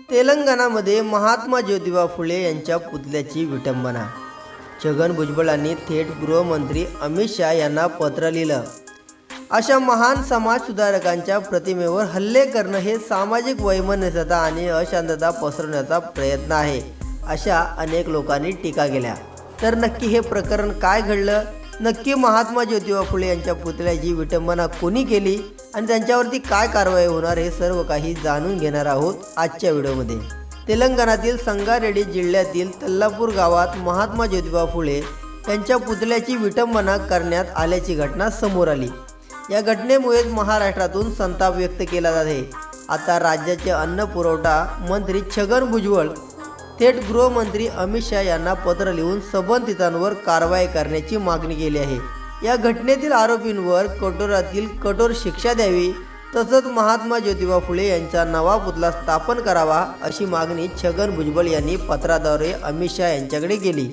तेलंगणामध्ये महात्मा ज्योतिबा फुले यांच्या पुतळ्याची विटंबना. छगन भुजबळांनी थेट गृहमंत्री अमित शहा यांना पत्र लिहिलं. अशा महान समाजसुधारकांच्या प्रतिमेवर हल्ले करणं हे सामाजिक वैमनस्यता आणि अशांतता पसरवण्याचा प्रयत्न आहे, अशा अनेक लोकांनी टीका केल्या. तर नक्की हे प्रकरण काय घडलं, नक्की महात्मा ज्योतिबा फुले यांच्या पुतळ्याची विटंबना कोणी केली आणि त्यांच्यावरती काय कारवाई होणार, हे सर्व काही जाणून घेणार आहोत आजच्या व्हिडिओमध्ये. तेलंगणातील संगारेड्डी जिल्ह्यातील तल्लापूर गावात महात्मा ज्योतिबा फुले यांच्या पुतळ्याची विटंबना करण्यात आल्याची घटना समोर आली. या घटनेमुळेच महाराष्ट्रातून संताप व्यक्त केला जात आहे. आता राज्याचे अन्न पुरवठा मंत्री छगन भुजबळ थेट गृहमंत्री अमित शहा यांना पत्र लिहून संबंधितांवर कारवाई करण्याची मागणी केली आहे. या घटनेतील आरोपींवर कठोरातील कठोर शिक्षा द्यावी, तसंच महात्मा ज्योतिबा फुले यांचा नवा पुतळा स्थापन करावा, अशी मागणी छगन भुजबळ यांनी पत्राद्वारे अमित शहा यांच्याकडे केली.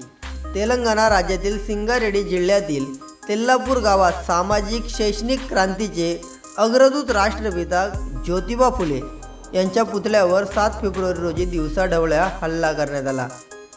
तेलंगणा राज्यातील संगारेड्डी जिल्ह्यातील तेल्लापूर गावात सामाजिक शैक्षणिक क्रांतीचे अग्रदूत राष्ट्रपिता ज्योतिबा फुले यांच्या पुतळ्यावर 7 फेब्रुवारी रोजी दिवसाढवळ्या हल्ला करण्यात आला.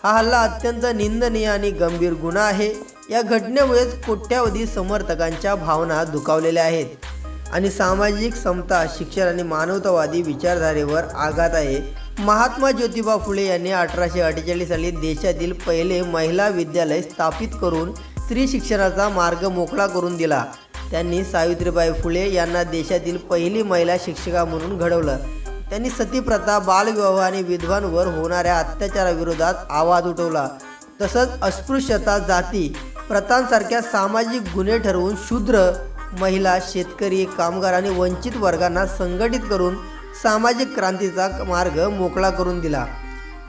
हा हल्ला अत्यंत निंदनीय आणि गंभीर गुन्हा आहे. या घटनेमुळेच कोट्यावधी समर्थकांच्या भावना दुखावलेल्या आहेत आणि सामाजिक समता, शिक्षण आणि मानवतावादी विचारधारेवर आघात आहे. महात्मा ज्योतिबा फुले यांनी 1848 साली देशातील पहिले महिला विद्यालय स्थापित करून स्त्री शिक्षणाचा मार्ग मोकळा करून दिला. त्यांनी सावित्रीबाई फुले यांना देशातील पहिली महिला शिक्षिका म्हणून घडवलं. त्यांनी सतीप्रथा, बालविवाह आणि विधवांवर होणाऱ्या अत्याचाराविरोधात आवाज उठवला. तसंच अस्पृश्यता, जाती प्रथांसारख्या सामाजिक गुन्हे ठरवून शूद्र, महिला, शेतकरी, कामगार आणि वंचित वर्गांना संघटित करून सामाजिक क्रांतीचा मार्ग मोकळा करून दिला.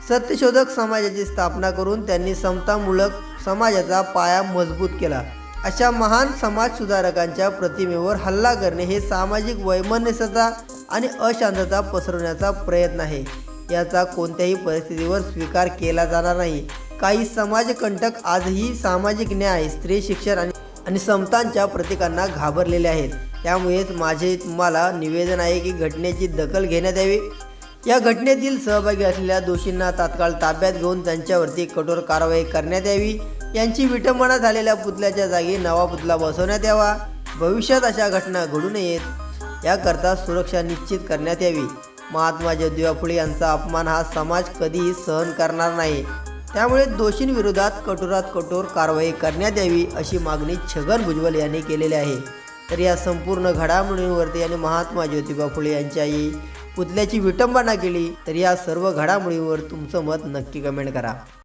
सत्यशोधक समाजाची स्थापना करून त्यांनी समतामूलक समाजाचा पाया मजबूत केला. अशा महान समाजसुधारकांच्या प्रतिमेवर हल्ला करणे हे सामाजिक वैमनस्यता आणि अशांतता पसरवण्याचा प्रयत्न आहे. याचा कोणत्याही परिस्थितीवर स्वीकार केला जाणार नाही. काही समाजकंटक आजही सामाजिक न्याय, स्त्री शिक्षण आणि समतांच्या प्रतीकांना घाबरलेले आहेत. त्यामुळेच माझे तुम्हाला निवेदन आहे की घटनेची दखल घेण्यात यावी. या घटनेतील सहभागी असलेल्या दोषींना तात्काळ ताब्यात घेऊन त्यांच्यावरती कठोर कारवाई करण्यात यावी. यांची विटंबना झालेल्या पुतळ्याच्या जागी नवा पुतळा बसवण्यात यावा. भविष्यात अशा घटना घडू नयेत याकरता सुरक्षा निश्चित करण्यात यावी. महात्मा ज्योतिबा फुले यांचा अपमान हा समाज कधीही सहन करणार नाही. त्यामुळे दोषींविरोधात कठोरात कठोर कारवाई करण्यात यावी, अशी मागणी छगन भुजबळ यांनी केलेली आहे. तर या संपूर्ण घडामोडींवरती आणि महात्मा ज्योतिबा फुले यांच्या पुतळ्याची विटंबना केली, तर या सर्व घडामोडींवर तुमचं मत नक्की कमेंट करा.